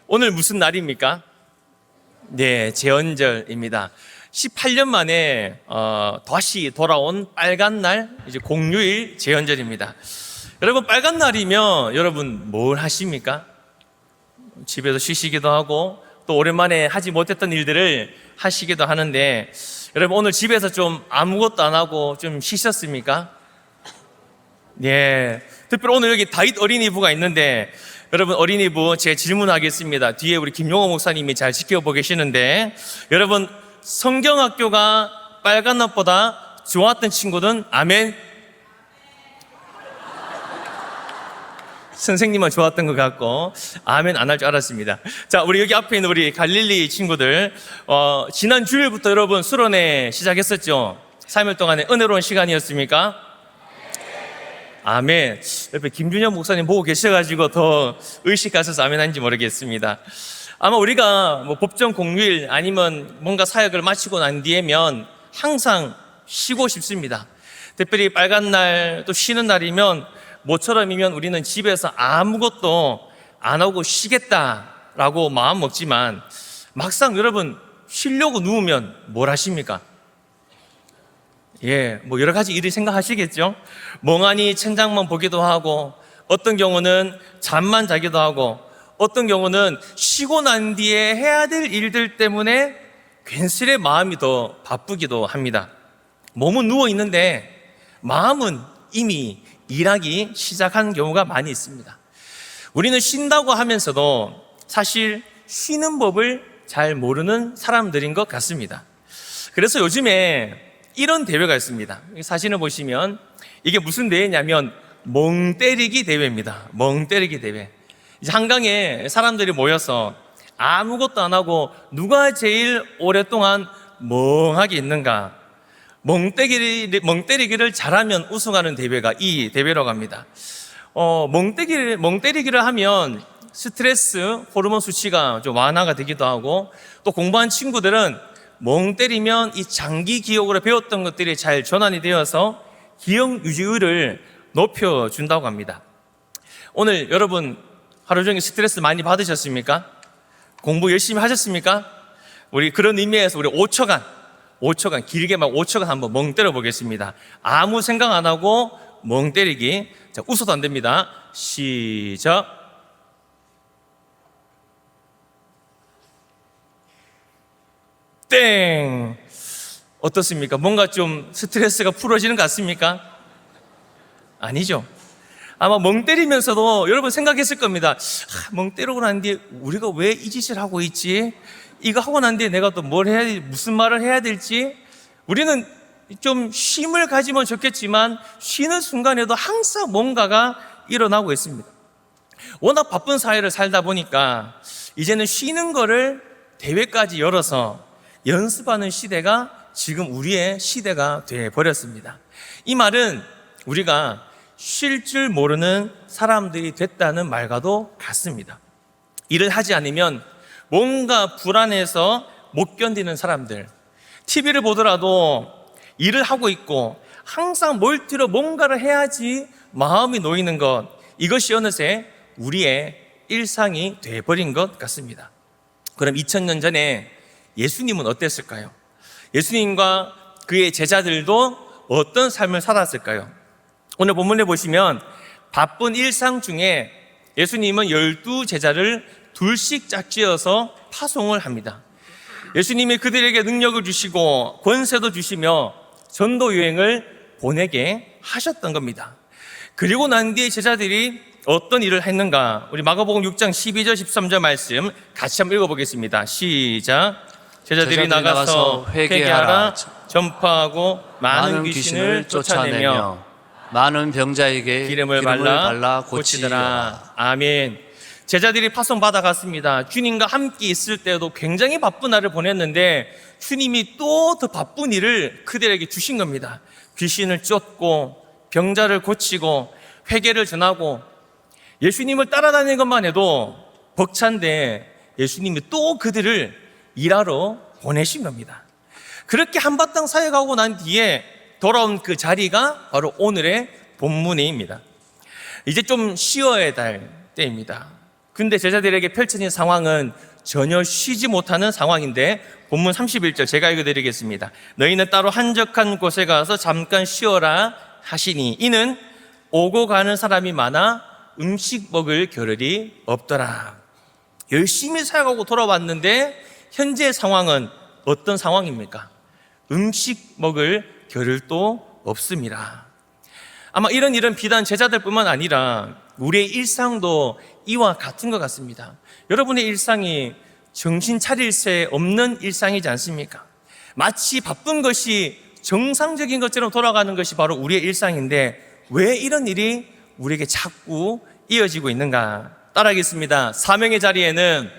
오늘 무슨 날입니까? 네, 제헌절입니다. 18년 만에 다시 돌아온 빨간 날, 이제 공휴일 제헌절입니다. 여러분, 빨간 날이면 여러분 뭘 하십니까? 집에서 쉬시기도 하고 또 오랜만에 하지 못했던 일들을 하시기도 하는데, 여러분 오늘 집에서 좀 아무것도 안 하고 좀 쉬셨습니까? 네, 특별히 오늘 여기 다윗 어린이부가 있는데, 여러분 어린이부 제가 질문하겠습니다. 뒤에 우리 김용호 목사님이 잘 지켜보고 계시는데, 여러분 성경학교가 빨간 날보다 좋았던 친구는 아멘? 선생님은 좋았던 것 같고 아멘 안 할 줄 알았습니다. 자, 우리 여기 앞에 있는 우리 갈릴리 친구들, 지난 주일부터 여러분 수련회 시작했었죠. 3일 동안의 은혜로운 시간이었습니까? 아멘. 옆에 김준현 목사님 보고 계셔가지고 더 의식하셔서 아멘 한지 모르겠습니다. 아마 우리가 뭐 법정 공휴일 아니면 뭔가 사역을 마치고 난 뒤에면 항상 쉬고 싶습니다. 특별히 빨간 날 또 쉬는 날이면 모처럼이면 우리는 집에서 아무것도 안 하고 쉬겠다라고 마음 먹지만, 막상 여러분 쉬려고 누우면 뭘 하십니까? 뭐 여러 가지 일을 생각하시겠죠? 멍하니 천장만 보기도 하고, 어떤 경우는 잠만 자기도 하고, 어떤 경우는 쉬고 난 뒤에 해야 될 일들 때문에 괜스레 마음이 더 바쁘기도 합니다. 몸은 누워 있는데 마음은 이미 일하기 시작한 경우가 많이 있습니다. 우리는 쉰다고 하면서도 사실 쉬는 법을 잘 모르는 사람들인 것 같습니다. 그래서 요즘에 이런 대회가 있습니다. 사진을 보시면 이게 무슨 대회냐면 멍 때리기 대회입니다. 멍 때리기 대회. 이제 한강에 사람들이 모여서 아무것도 안 하고 누가 제일 오랫동안 멍하게 있는가, 멍 때리기를 잘하면 우승하는 대회가 이 대회라고 합니다. 멍 때리기를 하면 스트레스, 호르몬 수치가 좀 완화가 되기도 하고, 또 공부한 친구들은 멍 때리면 이 장기 기억으로 배웠던 것들이 잘 전환이 되어서 기억 유지율을 높여준다고 합니다. 오늘 여러분 하루 종일 스트레스 많이 받으셨습니까? 공부 열심히 하셨습니까? 우리 그런 의미에서 우리 5초간 길게 막 5초간 한번 멍 때려 보겠습니다. 아무 생각 안 하고 멍 때리기. 자, 웃어도 안 됩니다. 시작. 땡. 어떻습니까? 뭔가 좀 스트레스가 풀어지는 것 같습니까? 아니죠. 아마 멍 때리면서도 여러분 생각했을 겁니다. 멍 때리고 난 뒤에 우리가 왜 이 짓을 하고 있지? 이거 하고 난 뒤에 내가 또 뭘 해야 될지, 무슨 말을 해야 될지. 우리는 좀 쉼을 가지면 좋겠지만 쉬는 순간에도 항상 뭔가가 일어나고 있습니다. 워낙 바쁜 사회를 살다 보니까 이제는 쉬는 거를 대회까지 열어서 연습하는 시대가 지금 우리의 시대가 되어버렸습니다. 이 말은 우리가 쉴 줄 모르는 사람들이 됐다는 말과도 같습니다. 일을 하지 않으면 뭔가 불안해서 못 견디는 사람들, TV를 보더라도 일을 하고 있고 항상 몰두로 뭔가를 해야지 마음이 놓이는 것, 이것이 어느새 우리의 일상이 되어버린 것 같습니다. 그럼 2000년 전에 예수님은 어땠을까요? 예수님과 그의 제자들도 어떤 삶을 살았을까요? 오늘 본문에 보시면 바쁜 일상 중에 예수님은 12제자를 둘씩 짝지어서 파송을 합니다. 예수님이 그들에게 능력을 주시고 권세도 주시며 전도 여행을 보내게 하셨던 겁니다. 그리고 난 뒤에 제자들이 어떤 일을 했는가? 우리 마가복음 6장 12절 13절 말씀 같이 한번 읽어보겠습니다. 시작. 제자들이 나가서 회개하라, 전파하고 많은 귀신을 쫓아내며 많은 병자에게 기름을 발라 고치더라. 아멘. 제자들이 파송 받아갔습니다. 주님과 함께 있을 때도 굉장히 바쁜 날을 보냈는데 주님이 또 더 바쁜 일을 그들에게 주신 겁니다. 귀신을 쫓고 병자를 고치고 회개를 전하고, 예수님을 따라다니는 것만 해도 벅찬데 예수님이 또 그들을 일하러 보내신 겁니다. 그렇게 한바탕 사역하고 난 뒤에 돌아온 그 자리가 바로 오늘의 본문입니다. 이제 좀 쉬어야 될 때입니다. 근데 제자들에게 펼쳐진 상황은 전혀 쉬지 못하는 상황인데 본문 31절 제가 읽어드리겠습니다. 너희는 따로 한적한 곳에 가서 잠깐 쉬어라 하시니 이는 오고 가는 사람이 많아 음식 먹을 겨를이 없더라. 열심히 사역하고 돌아왔는데 현재 상황은 어떤 상황입니까? 음식 먹을 겨를도 없습니다. 아마 이런 일은 비단 제자들뿐만 아니라 우리의 일상도 이와 같은 것 같습니다. 여러분의 일상이 정신 차릴 새 없는 일상이지 않습니까? 마치 바쁜 것이 정상적인 것처럼 돌아가는 것이 바로 우리의 일상인데 왜 이런 일이 우리에게 자꾸 이어지고 있는가? 따라하겠습니다. 사명의 자리에는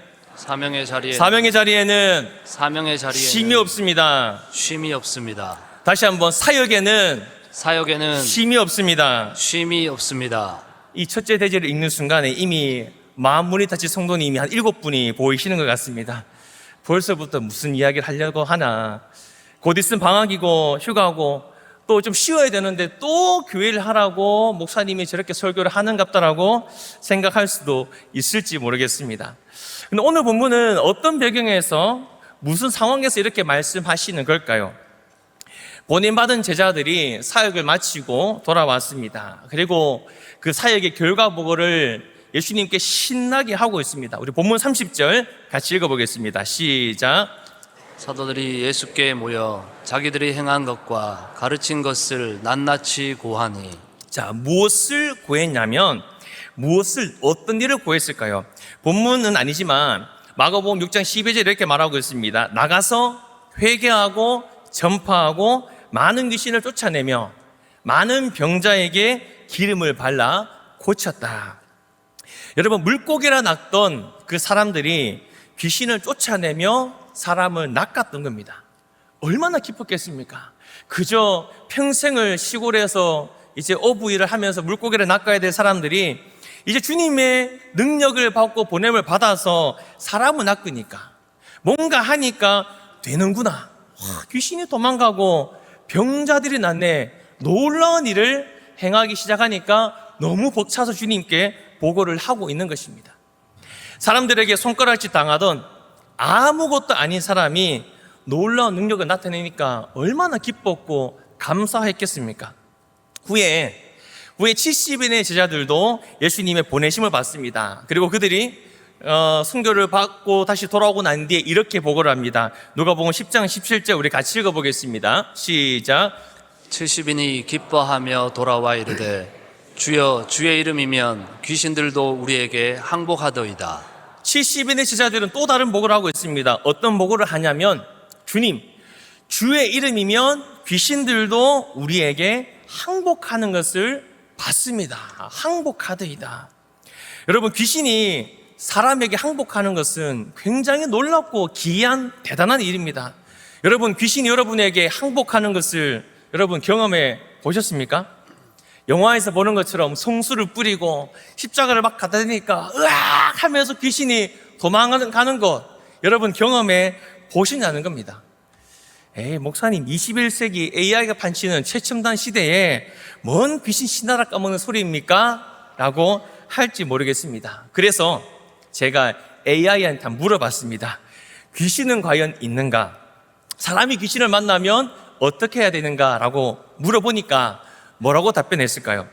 쉼이 없습니다. 쉼이 없습니다. 다시 한번 사역에는 쉼이 없습니다. 쉼이 없습니다. 이 첫째 대제를 읽는 순간에 이미 만문이 닫힌 성도님이 한 7분이 보이시는 것 같습니다. 벌써부터 무슨 이야기를 하려고 하나. 곧 있으면 방학이고 휴가고 또 좀 쉬어야 되는데 또 교회를 하라고 목사님이 저렇게 설교를 하는갑다라고 생각할 수도 있을지 모르겠습니다. 근데 오늘 본문은 어떤 배경에서 무슨 상황에서 이렇게 말씀하시는 걸까요? 보냄받은 제자들이 사역을 마치고 돌아왔습니다. 그리고 그 사역의 결과 보고를 예수님께 신나게 하고 있습니다. 우리 본문 30절 같이 읽어보겠습니다. 시작. 사도들이 예수께 모여 자기들이 행한 것과 가르친 것을 낱낱이 고하니. 자, 무엇을 고했냐면 어떤 일을 고했을까요? 본문은 아니지만 마가복음 6장 12절에 이렇게 말하고 있습니다. 나가서 회개하고 전파하고 많은 귀신을 쫓아내며 많은 병자에게 기름을 발라 고쳤다. 여러분, 물고기라 낚던 그 사람들이 귀신을 쫓아내며 사람을 낚았던 겁니다. 얼마나 기뻤겠습니까? 그저 평생을 시골에서 이제 어부일을 하면서 물고기를 낚아야 될 사람들이 이제 주님의 능력을 받고 보냄을 받아서 사람을 낚으니까 뭔가 하니까 되는구나. 귀신이 도망가고 병자들이 낫네. 놀라운 일을 행하기 시작하니까 너무 벅차서 주님께 보고를 하고 있는 것입니다. 사람들에게 손가락질 당하던 아무것도 아닌 사람이 놀라운 능력을 나타내니까 얼마나 기뻤고 감사했겠습니까? 후에 70인의 제자들도 예수님의 보내심을 받습니다. 그리고 그들이 순교를 받고 다시 돌아오고 난 뒤에 이렇게 보고를 합니다. 누가복음 10장 17절 우리 같이 읽어보겠습니다. 시작. 70인이 기뻐하며 돌아와 이르되 주여 주의 이름이면 귀신들도 우리에게 항복하더이다. 70인의 제자들은 또 다른 보고를 하고 있습니다. 어떤 보고를 하냐면 주님, 주의 이름이면 귀신들도 우리에게 항복하는 것을 봤습니다. 항복하더이다. 여러분, 귀신이 사람에게 항복하는 것은 굉장히 놀랍고 기이한 대단한 일입니다. 여러분, 귀신이 여러분에게 항복하는 것을 여러분 경험해 보셨습니까? 영화에서 보는 것처럼 성수를 뿌리고 십자가를 막 갖다 대니까 으악 하면서 귀신이 도망가는 것 여러분 경험해 보시냐는 겁니다. 에이, 목사님, 21세기 AI가 판치는 최첨단 시대에 뭔 귀신 신나라 까먹는 소리입니까? 라고 할지 모르겠습니다. 그래서 제가 AI한테 물어봤습니다. 귀신은 과연 있는가? 사람이 귀신을 만나면 어떻게 해야 되는가? 라고 물어보니까 뭐라고 답변했을까요?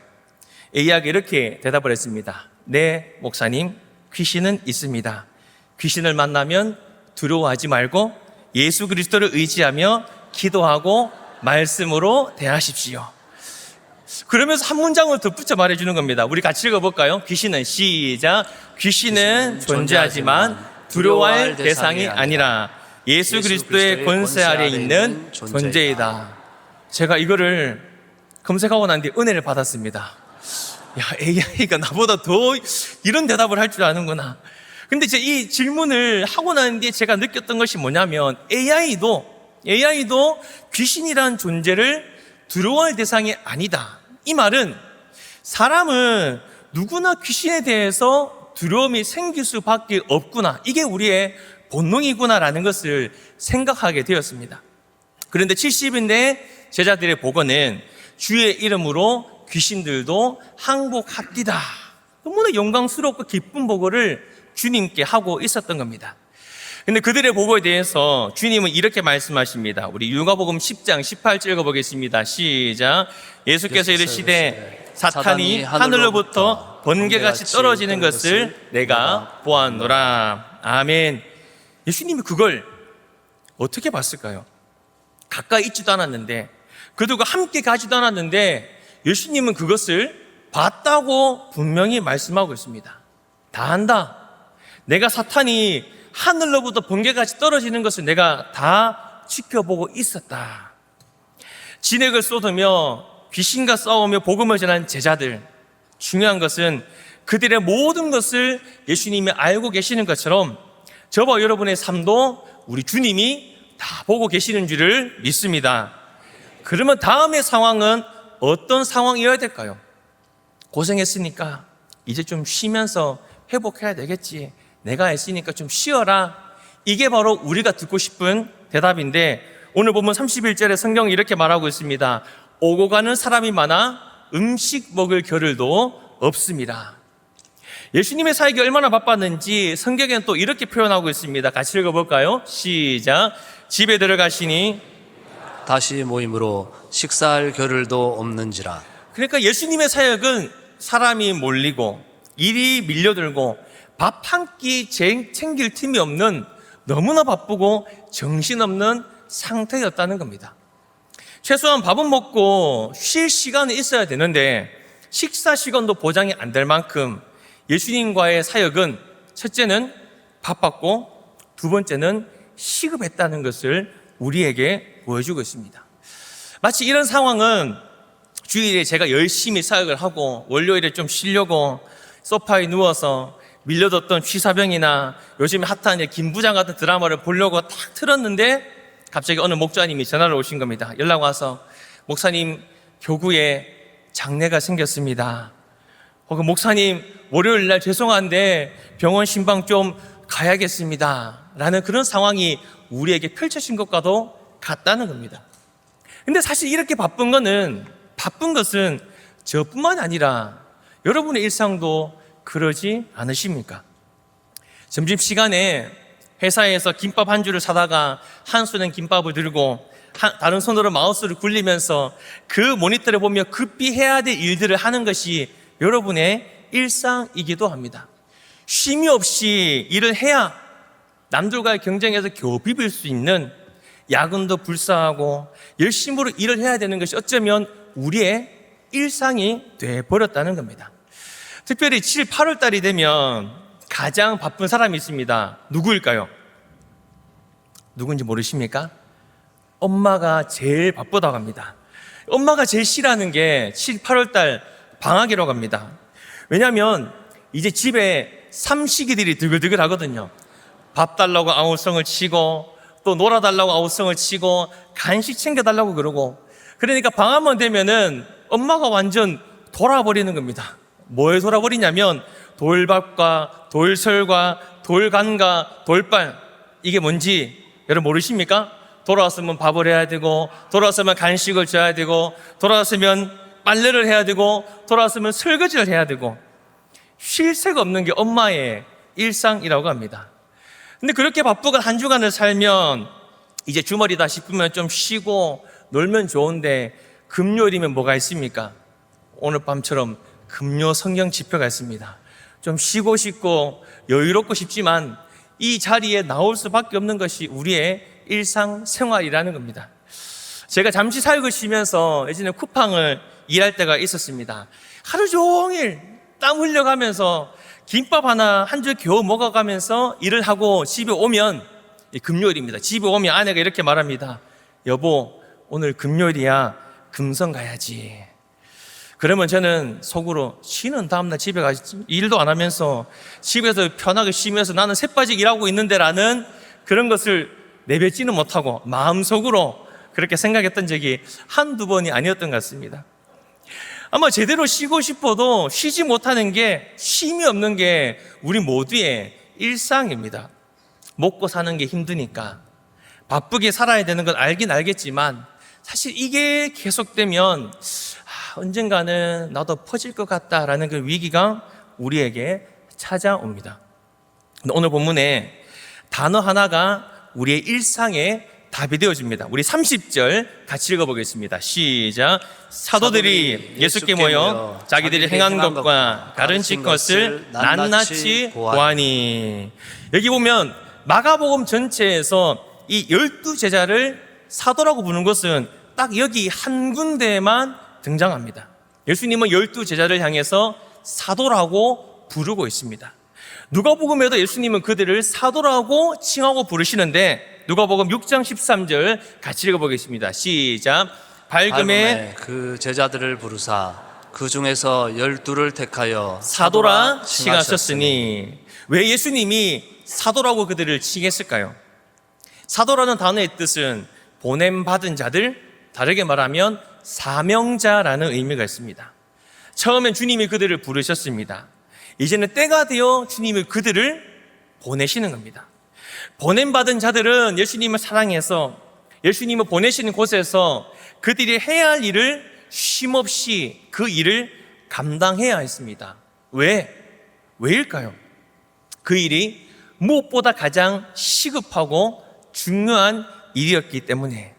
AI가 이렇게 대답을 했습니다. 네, 목사님, 귀신은 있습니다. 귀신을 만나면 두려워하지 말고 예수 그리스도를 의지하며 기도하고 말씀으로 대하십시오. 그러면서 한 문장을 덧붙여 말해주는 겁니다. 우리 같이 읽어볼까요? 귀신은 시작. 귀신은 존재하지만 두려워할 대상이 아니라 예수 그리스도의 권세 아래 있는 존재이다. 제가 이거를 검색하고 난 뒤에 은혜를 받았습니다. 야, AI가 나보다 더 이런 대답을 할 줄 아는구나. 근데 이제 이 질문을 하고 난 뒤에 제가 느꼈던 것이 뭐냐면 AI도 귀신이란 존재를 두려워할 대상이 아니다. 이 말은 사람은 누구나 귀신에 대해서 두려움이 생길 수밖에 없구나. 이게 우리의 본능이구나라는 것을 생각하게 되었습니다. 그런데 70인의 제자들의 보고는 주의 이름으로 귀신들도 항복합디다. 너무나 영광스럽고 기쁜 보고를 주님께 하고 있었던 겁니다. 근데 그들의 보고에 대해서 주님은 이렇게 말씀하십니다. 우리 누가복음 10장 18절 읽어보겠습니다. 시작. 예수께서 이르시되 사탄이 하늘로부터 번개같이 떨어지는 것을 내가 보았노라. 아멘. 예수님이 그걸 어떻게 봤을까요? 가까이 있지도 않았는데, 그들과 함께 가지도 않았는데 예수님은 그것을 봤다고 분명히 말씀하고 있습니다. 다 안다. 내가 사탄이 하늘로부터 번개같이 떨어지는 것을 내가 다 지켜보고 있었다. 진액을 쏟으며 귀신과 싸우며 복음을 전한 제자들, 중요한 것은 그들의 모든 것을 예수님이 알고 계시는 것처럼 저와 여러분의 삶도 우리 주님이 다 보고 계시는 줄을 믿습니다. 그러면 다음의 상황은 어떤 상황이어야 될까요? 고생했으니까 이제 좀 쉬면서 회복해야 되겠지. 내가 했으니까 좀 쉬어라. 이게 바로 우리가 듣고 싶은 대답인데, 오늘 보면 31절에 성경이 이렇게 말하고 있습니다. 오고 가는 사람이 많아 음식 먹을 겨를도 없습니다. 예수님의 사역이 얼마나 바빴는지 성경에는 또 이렇게 표현하고 있습니다. 같이 읽어볼까요? 시작. 집에 들어가시니 다시 모임으로 식사할 겨를도 없는지라. 그러니까 예수님의 사역은 사람이 몰리고 일이 밀려들고 밥 한 끼 챙길 틈이 없는 너무나 바쁘고 정신없는 상태였다는 겁니다. 최소한 밥은 먹고 쉴 시간이 있어야 되는데 식사 시간도 보장이 안 될 만큼 예수님과의 사역은 첫째는 바빴고 두 번째는 시급했다는 것을 우리에게 보여주고 있습니다. 마치 이런 상황은 주일에 제가 열심히 사역을 하고 월요일에 좀 쉬려고 소파에 누워서 밀려뒀던 취사병이나 요즘에 핫한 김부장 같은 드라마를 보려고 딱 틀었는데 갑자기 어느 목사님이 전화를 오신 겁니다. 연락 와서 목사님 교구에 장례가 생겼습니다. 혹은 목사님 월요일 날 죄송한데 병원 신방 좀 가야겠습니다. 라는 그런 상황이 우리에게 펼쳐진 것과도 같다는 겁니다. 근데 사실 이렇게 바쁜 것은 저뿐만 아니라 여러분의 일상도 그러지 않으십니까? 점심시간에 회사에서 김밥 한 줄을 사다가 한 손엔 김밥을 들고 다른 손으로 마우스를 굴리면서 그 모니터를 보며 급히 해야 될 일들을 하는 것이 여러분의 일상이기도 합니다. 쉼이 없이 일을 해야 남들과의 경쟁에서 겨우 비빌 수 있는, 야근도 불사하고 열심으로 일을 해야 되는 것이 어쩌면 우리의 일상이 돼버렸다는 겁니다. 특별히 7, 8월 달이 되면 가장 바쁜 사람이 있습니다. 누구일까요? 누군지 모르십니까? 엄마가 제일 바쁘다고 합니다. 엄마가 제일 싫어하는 게 7, 8월 달 방학이라고 합니다. 왜냐하면 이제 집에 삼식이들이 드글드글 하거든요. 밥 달라고 아우성을 치고 또 놀아달라고 아우성을 치고 간식 챙겨달라고 그러고, 그러니까 방학만 되면은 엄마가 완전 돌아버리는 겁니다. 뭐에 돌아버리냐면 돌밥과 돌설과 돌간과 돌발, 이게 뭔지 여러분 모르십니까? 돌아왔으면 밥을 해야 되고, 돌아왔으면 간식을 줘야 되고, 돌아왔으면 빨래를 해야 되고, 돌아왔으면 설거지를 해야 되고, 쉴 새가 없는 게 엄마의 일상이라고 합니다. 근데 그렇게 바쁘게 한 주간을 살면 이제 주말이다 싶으면 좀 쉬고 놀면 좋은데 금요일이면 뭐가 있습니까? 오늘 밤처럼 금요 성경 집회가 있습니다. 좀 쉬고 싶고 여유롭고 싶지만 이 자리에 나올 수밖에 없는 것이 우리의 일상생활이라는 겁니다. 제가 잠시 사역을 쉬면서 예전에 쿠팡을 일할 때가 있었습니다. 하루 종일 땀 흘려가면서 김밥 하나 한 줄 겨우 먹어가면서 일을 하고 집에 오면, 금요일입니다. 집에 오면 아내가 이렇게 말합니다. 여보, 오늘 금요일이야. 금성 가야지. 그러면 저는 속으로 쉬는 다음날 집에 가서 일도 안 하면서 집에서 편하게 쉬면서 나는 새빠지게 일하고 있는데 라는 그런 것을 내뱉지는 못하고 마음속으로 그렇게 생각했던 적이 한두 번이 아니었던 것 같습니다. 아마 제대로 쉬고 싶어도 쉬지 못하는 게, 쉼이 없는 게 우리 모두의 일상입니다. 먹고 사는 게 힘드니까 바쁘게 살아야 되는 건 알긴 알겠지만 사실 이게 계속되면 언젠가는 나도 퍼질 것 같다라는 그 위기가 우리에게 찾아옵니다. 오늘 본문에 단어 하나가 우리의 일상에 답이 되어집니다. 우리 30절 같이 읽어보겠습니다. 시작. 사도들이 예수께 모여 자기들이 행한 것과 가르친 것을 낱낱이 보아니. 여기 보면 마가복음 전체에서 이 12제자를 사도라고 부르는 것은 딱 여기 한 군데에만 등장합니다. 예수님은 12제자를 향해서 사도라고 부르고 있습니다. 누가복음에도 예수님은 그들을 사도라고 칭하고 부르시는데 누가복음 6장 13절 같이 읽어보겠습니다. 시작. 밝음에 그 제자들을 부르사 그 중에서 12를 택하여 사도라 칭하셨으니. 왜 예수님이 사도라고 그들을 칭했을까요? 사도라는 단어의 뜻은 보냄받은 자들, 다르게 말하면 사명자라는 의미가 있습니다. 처음엔 주님이 그들을 부르셨습니다. 이제는 때가 되어 주님이 그들을 보내시는 겁니다. 보냄받은 자들은 예수님을 사랑해서 예수님을 보내시는 곳에서 그들이 해야 할 일을 쉼없이 그 일을 감당해야 했습니다. 왜일까요? 그 일이 무엇보다 가장 시급하고 중요한 일이었기 때문에.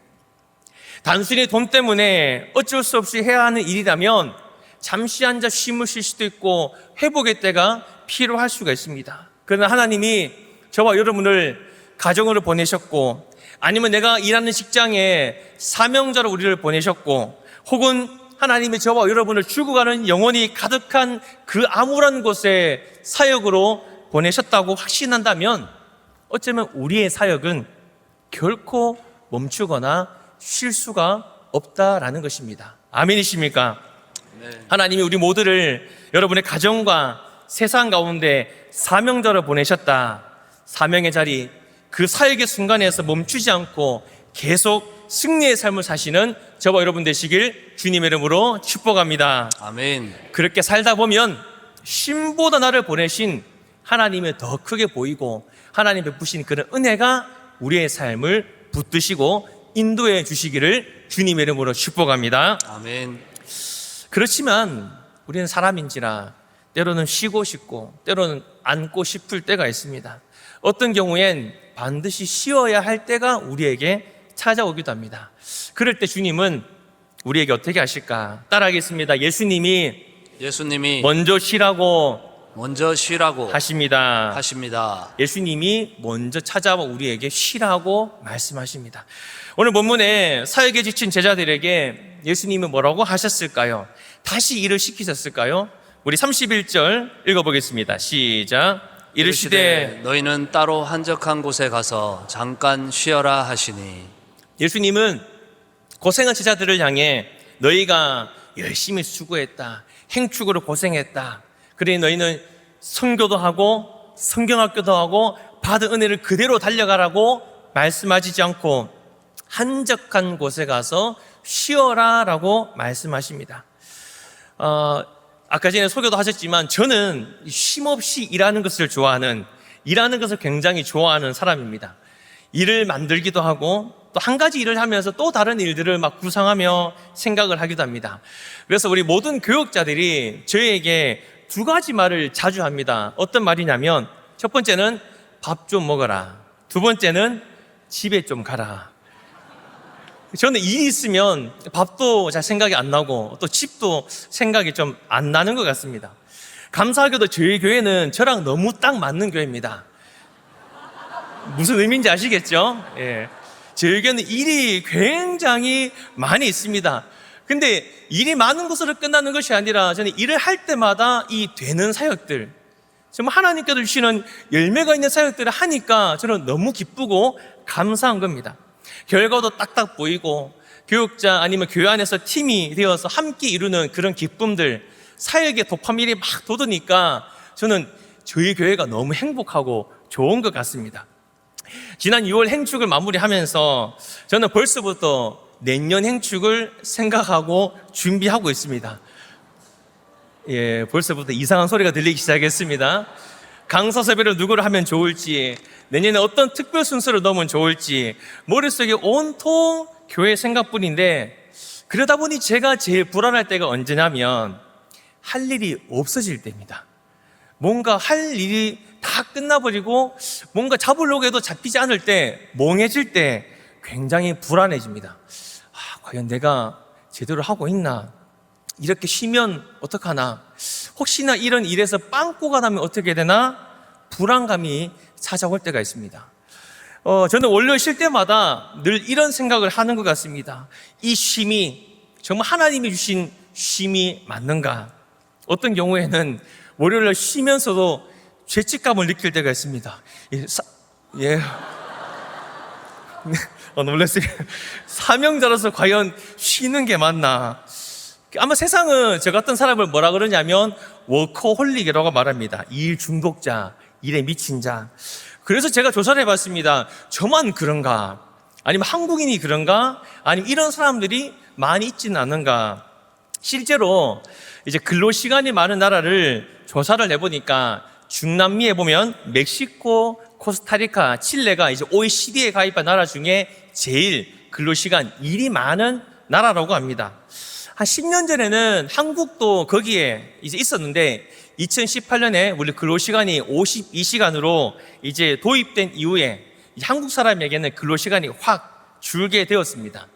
단순히 돈 때문에 어쩔 수 없이 해야 하는 일이라면 잠시 앉아 쉼을 쉴 수도 있고 회복의 때가 필요할 수가 있습니다. 그러나 하나님이 저와 여러분을 가정으로 보내셨고, 아니면 내가 일하는 직장에 사명자로 우리를 보내셨고, 혹은 하나님이 저와 여러분을 죽어가는 영혼이 가득한 그 암울한 곳에 사역으로 보내셨다고 확신한다면 어쩌면 우리의 사역은 결코 멈추거나 쉴 수가 없다라는 것입니다. 아멘이십니까? 네. 하나님이 우리 모두를 여러분의 가정과 세상 가운데 사명자로 보내셨다. 사명의 자리, 그 사역의 순간에서 멈추지 않고 계속 승리의 삶을 사시는 저와 여러분 되시길 주님의 이름으로 축복합니다. 아멘. 그렇게 살다 보면 쉼보다 나를 보내신 하나님이 더 크게 보이고 하나님 베푸신 그런 은혜가 우리의 삶을 붙드시고 인도해 주시기를 주님의 이름으로 축복합니다. 아멘. 그렇지만 우리는 사람인지라 때로는 쉬고 싶고 때로는 앉고 싶을 때가 있습니다. 어떤 경우엔 반드시 쉬어야 할 때가 우리에게 찾아오기도 합니다. 그럴 때 주님은 우리에게 어떻게 하실까? 따라하겠습니다. 예수님이 먼저 쉬라고 하십니다. 예수님이 먼저 찾아와 우리에게 쉬라고 말씀하십니다. 오늘 본문에 사역에 지친 제자들에게 예수님은 뭐라고 하셨을까요? 다시 일을 시키셨을까요? 우리 31절 읽어보겠습니다. 시작. 이르시되 너희는 따로 한적한 곳에 가서 잠깐 쉬어라 하시니. 예수님은 고생한 제자들을 향해 너희가 열심히 수고했다, 행축으로 고생했다, 그래 너희는 선교도 하고 성경학교도 하고 받은 은혜를 그대로 달려가라고 말씀하시지 않고 한적한 곳에 가서 쉬어라 라고 말씀하십니다. 아까 전에 소개도 하셨지만 저는 쉼없이 일하는 것을 좋아하는, 일하는 것을 굉장히 좋아하는 사람입니다. 일을 만들기도 하고 또 한 가지 일을 하면서 또 다른 일들을 막 구상하며 생각을 하기도 합니다. 그래서 우리 모든 교육자들이 저희에게 두 가지 말을 자주 합니다. 어떤 말이냐면 첫 번째는 밥 좀 먹어라, 두 번째는 집에 좀 가라. 저는 일이 있으면 밥도 잘 생각이 안 나고 또 집도 생각이 좀 안 나는 것 같습니다. 감사하게도 저희 교회는 저랑 너무 딱 맞는 교회입니다. 무슨 의미인지 아시겠죠? 예. 저희 교회는 일이 굉장히 많이 있습니다. 근데 일이 많은 것으로 끝나는 것이 아니라 저는 일을 할 때마다 이 되는 사역들, 정말 하나님께서 주시는 열매가 있는 사역들을 하니까 저는 너무 기쁘고 감사한 겁니다. 결과도 딱딱 보이고 교육자 아니면 교회 안에서 팀이 되어서 함께 이루는 그런 기쁨들, 사역의 도파민이 막 돋으니까 저는 저희 교회가 너무 행복하고 좋은 것 같습니다. 지난 6월 행축을 마무리하면서 저는 벌써부터 내년 행축을 생각하고 준비하고 있습니다. 예, 벌써부터 이상한 소리가 들리기 시작했습니다. 강사섭외를 누구를 하면 좋을지, 내년에 어떤 특별 순서를 넣으면 좋을지 머릿속에 온통 교회 생각뿐인데, 그러다 보니 제가 제일 불안할 때가 언제냐면 할 일이 없어질 때입니다. 뭔가 할 일이 다 끝나버리고 뭔가 잡으려고 해도 잡히지 않을 때, 멍해질 때 굉장히 불안해집니다. 과연 내가 제대로 하고 있나? 이렇게 쉬면 어떡하나? 혹시나 이런 일에서 빵꾸가 나면 어떻게 되나? 불안감이 찾아올 때가 있습니다. 저는 월요일 쉴 때마다 늘 이런 생각을 하는 것 같습니다. 이 쉼이 정말 하나님이 주신 쉼이 맞는가? 어떤 경우에는 월요일날 쉬면서도 죄책감을 느낄 때가 있습니다. 놀랐어요. 사명자로서 과연 쉬는 게 맞나? 아마 세상은 저 같은 사람을 뭐라 그러냐면 워커홀릭이라고 말합니다. 일 중독자, 일에 미친 자. 그래서 제가 조사를 해봤습니다. 저만 그런가? 아니면 한국인이 그런가? 아니면 이런 사람들이 많이 있지는 않은가? 실제로 이제 근로시간이 많은 나라를 조사를 해보니까 중남미에 보면 멕시코, 코스타리카, 칠레가 이제 OECD에 가입한 나라 중에 제일 근로시간, 일이 많은 나라라고 합니다. 한 10년 전에는 한국도 거기에 이제 있었는데 2018년에 원래 근로시간이 52시간으로 이제 도입된 이후에 한국 사람에게는 근로시간이 확 줄게 되었습니다.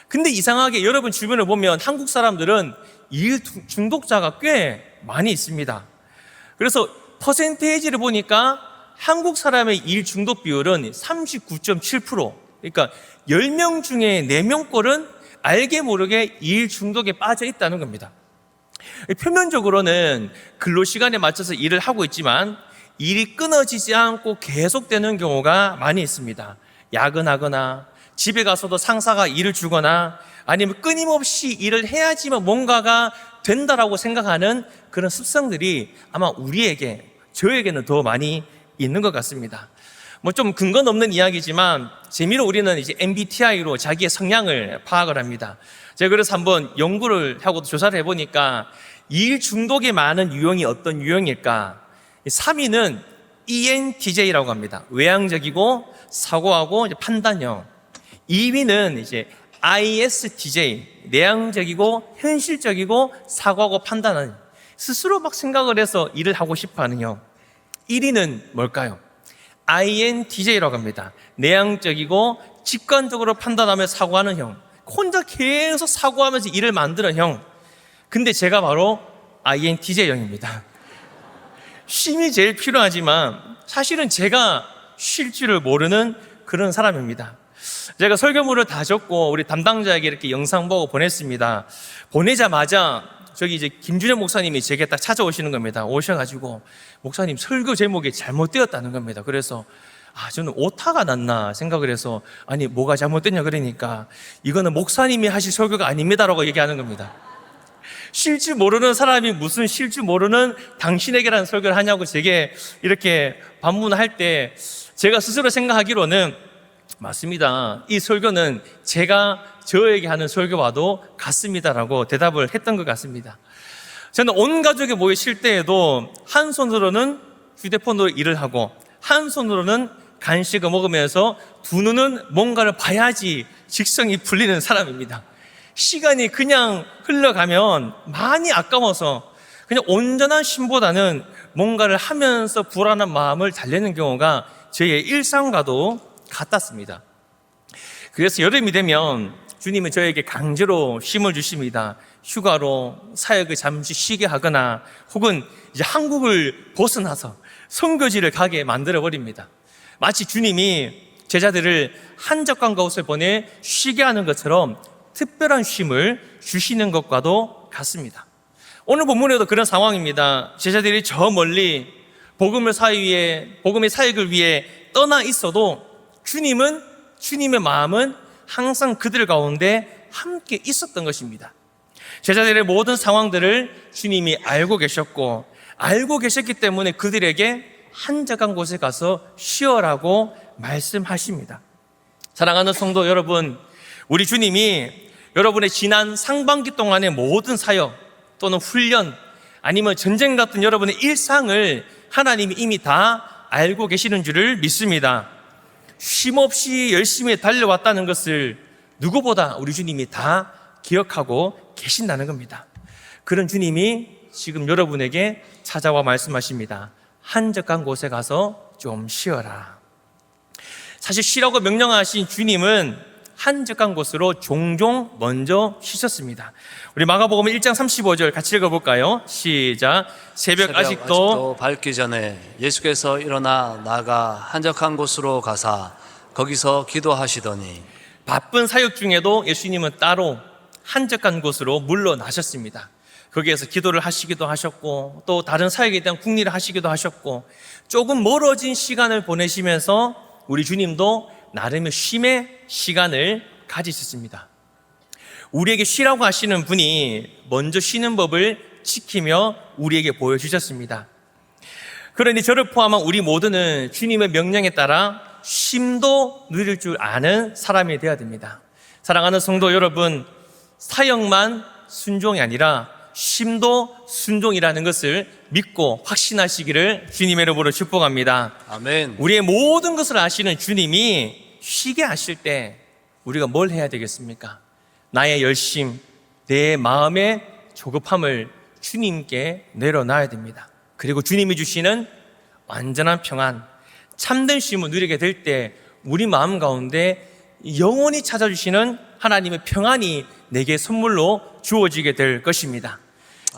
근데 이상하게 여러분 주변을 보면 한국 사람들은 일 중독자가 꽤 많이 있습니다. 그래서 퍼센테이지를 보니까 한국 사람의 일 중독 비율은 39.7%. 그러니까 10명 중에 4명 꼴은 알게 모르게 일 중독에 빠져 있다는 겁니다. 표면적으로는 근로시간에 맞춰서 일을 하고 있지만 일이 끊어지지 않고 계속되는 경우가 많이 있습니다. 야근하거나 집에 가서도 상사가 일을 주거나 아니면 끊임없이 일을 해야지만 뭔가가 된다라고 생각하는 그런 습성들이 아마 우리에게, 저에게는 더 많이 있는 것 같습니다. 뭐 좀 근거 없는 이야기지만 재미로 우리는 이제 MBTI로 자기의 성향을 파악을 합니다. 제가 그래서 한번 연구를 하고 조사를 해보니까 일 중독에 많은 유형이 어떤 유형일까? 3위는 ENTJ라고 합니다. 외향적이고 사고하고 이제 판단형. 2위는 이제 ISTJ, 내향적이고 현실적이고 사고하고 판단하는, 스스로 막 생각을 해서 일을 하고 싶어하는 형. 1위는 뭘까요? INTJ라고 합니다. 내향적이고 직관적으로 판단하며 사고하는 형. 혼자 계속 사고하면서 일을 만드는 형. 근데 제가 바로 INTJ형입니다. 쉼이 제일 필요하지만 사실은 제가 쉴 줄을 모르는 그런 사람입니다. 제가 설교물을 다 적고 우리 담당자에게 이렇게 영상 보고 보냈습니다. 보내자마자 저기 이제 김준현 목사님이 제게 딱 찾아오시는 겁니다. 오셔가지고 목사님 설교 제목이 잘못되었다는 겁니다. 그래서 저는 오타가 났나 생각을 해서 아니 뭐가 잘못됐냐 그러니까 이거는 목사님이 하실 설교가 아닙니다라고 얘기하는 겁니다. 쉴 줄 모르는 사람이 무슨 쉴 줄 모르는 당신에게라는 설교를 하냐고 제게 이렇게 반문할 때 제가 스스로 생각하기로는 맞습니다. 이 설교는 제가 저에게 하는 설교와도 같습니다라고 대답을 했던 것 같습니다. 저는 온 가족이 모여 쉴 때에도 한 손으로는 휴대폰으로 일을 하고 한 손으로는 간식을 먹으면서 두 눈은 뭔가를 봐야지 직성이 풀리는 사람입니다. 시간이 그냥 흘러가면 많이 아까워서 그냥 온전한 쉼보다는 뭔가를 하면서 불안한 마음을 달래는 경우가 저의 일상과도 같았습니다. 그래서 여름이 되면 주님은 저에게 강제로 쉼을 주십니다. 휴가로 사역을 잠시 쉬게 하거나 혹은 이제 한국을 벗어나서 선교지를 가게 만들어 버립니다. 마치 주님이 제자들을 한적한 곳에 보내 쉬게 하는 것처럼 특별한 쉼을 주시는 것과도 같습니다. 오늘 본문에도 그런 상황입니다. 제자들이 저 멀리 복음의 사역을 위해 떠나 있어도 주님의 마음은 항상 그들 가운데 함께 있었던 것입니다. 제자들의 모든 상황들을 주님이 알고 계셨고 알고 계셨기 때문에 그들에게 한적한 곳에 가서 쉬어라고 말씀하십니다. 사랑하는 성도 여러분, 우리 주님이 여러분의 지난 상반기 동안의 모든 사역 또는 훈련 아니면 전쟁 같은 여러분의 일상을 하나님이 이미 다 알고 계시는 줄을 믿습니다. 쉼없이 열심히 달려왔다는 것을 누구보다 우리 주님이 다 기억하고 계신다는 겁니다. 그런 주님이 지금 여러분에게 찾아와 말씀하십니다. 한적한 곳에 가서 좀 쉬어라. 사실 쉬라고 명령하신 주님은 한적한 곳으로 종종 먼저 쉬셨습니다. 우리 마가복음 1장 35절 같이 읽어볼까요? 시작. 새벽 아직도 밝기 전에 예수께서 일어나 나가 한적한 곳으로 가사 거기서 기도하시더니. 바쁜 사역 중에도 예수님은 따로 한적한 곳으로 물러나셨습니다. 거기에서 기도를 하시기도 하셨고 또 다른 사역에 대한 궁리를 하시기도 하셨고 조금 멀어진 시간을 보내시면서 우리 주님도 나름의 쉼의 시간을 가지셨습니다. 우리에게 쉬라고 하시는 분이 먼저 쉬는 법을 지키며 우리에게 보여주셨습니다. 그러니 저를 포함한 우리 모두는 주님의 명령에 따라 쉼도 누릴 줄 아는 사람이 되어야 됩니다. 사랑하는 성도 여러분, 사역만 순종이 아니라 쉼도 순종이라는 것을 믿고 확신하시기를 주님의 이름으로 축복합니다. 아멘. 우리의 모든 것을 아시는 주님이 쉬게 하실 때 우리가 뭘 해야 되겠습니까? 나의 열심, 내 마음의 조급함을 주님께 내려놔야 됩니다. 그리고 주님이 주시는 완전한 평안, 참된 쉼을 누리게 될 때 우리 마음 가운데 영원히 찾아주시는 하나님의 평안이 내게 선물로 주어지게 될 것입니다.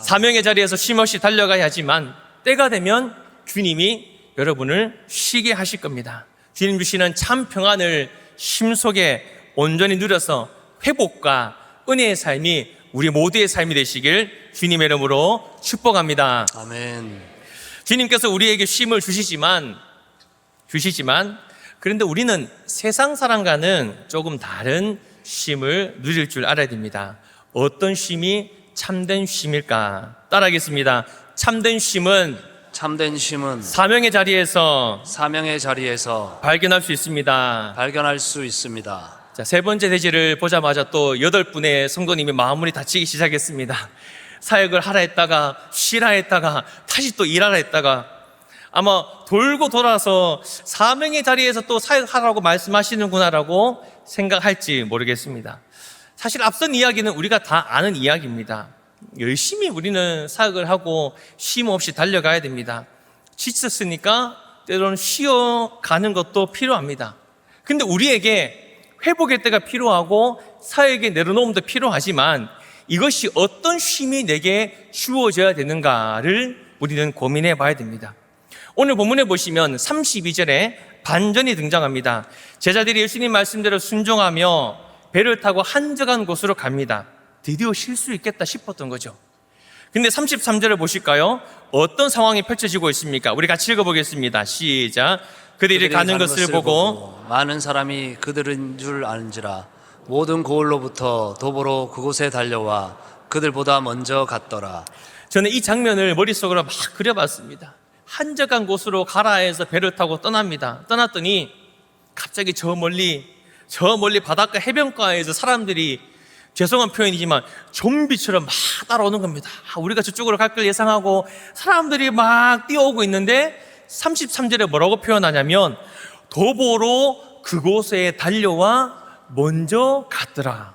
사명의 자리에서 쉼없이 달려가야 하지만 때가 되면 주님이 여러분을 쉬게 하실 겁니다. 주님 주시는 참 평안을 쉼 속에 온전히 누려서 회복과 은혜의 삶이 우리 모두의 삶이 되시길 주님의 이름으로 축복합니다. 아멘. 주님께서 우리에게 쉼을 주시지만 그런데 우리는 세상 사람과는 조금 다른 쉼을 누릴 줄 알아야 됩니다. 어떤 쉼이 참된 쉼일까? 따라하겠습니다. 참된 쉼은 사명의 자리에서 발견할 수 있습니다. 자, 세 번째 대지를 보자마자 또 8분의 성도님이 마음문이 닫히기 시작했습니다. 사역을 하라 했다가 쉬라 했다가 다시 또 일하라 했다가 아마 돌고 돌아서 사명의 자리에서 또 사역하라고 말씀하시는구나라고 생각할지 모르겠습니다. 사실 앞선 이야기는 우리가 다 아는 이야기입니다. 열심히 우리는 사역을 하고 쉼 없이 달려가야 됩니다. 지쳤으니까 때로는 쉬어가는 것도 필요합니다. 근데 우리에게 회복의 때가 필요하고 사역의 내려놓음도 필요하지만 이것이 어떤 쉼이 내게 주어져야 되는가를 우리는 고민해 봐야 됩니다. 오늘 본문에 보시면 32절에 반전이 등장합니다. 제자들이 예수님 말씀대로 순종하며 배를 타고 한적한 곳으로 갑니다. 드디어 쉴 수 있겠다 싶었던 거죠. 근데 33절을 보실까요? 어떤 상황이 펼쳐지고 있습니까? 우리 같이 읽어보겠습니다. 시작. 그들이 가는 것을 보고 많은 사람이 그들인 줄 아는지라 모든 고을로부터 도보로 그곳에 달려와 그들보다 먼저 갔더라. 저는 이 장면을 머릿속으로 막 그려봤습니다. 한적한 곳으로 가라 해서 배를 타고 떠납니다. 떠났더니 갑자기 저 멀리 바닷가 해변가에서 사람들이, 죄송한 표현이지만 좀비처럼 막 따라오는 겁니다. 우리가 저쪽으로 갈 걸 예상하고 사람들이 막 뛰어오고 있는데 33절에 뭐라고 표현하냐면 도보로 그곳에 달려와 먼저 갔더라.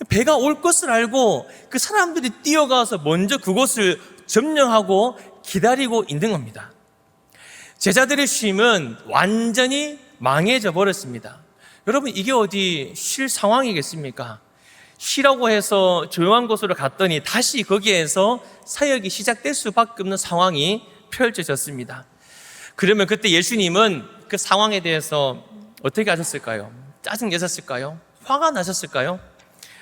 배가 올 것을 알고 그 사람들이 뛰어가서 먼저 그곳을 점령하고 기다리고 있는 겁니다. 제자들의 쉼은 완전히 망해져 버렸습니다. 여러분, 이게 어디 쉴 상황이겠습니까? 쉬라고 해서 조용한 곳으로 갔더니 다시 거기에서 사역이 시작될 수밖에 없는 상황이 펼쳐졌습니다. 그러면 그때 예수님은 그 상황에 대해서 어떻게 하셨을까요? 짜증내셨을까요? 화가 나셨을까요?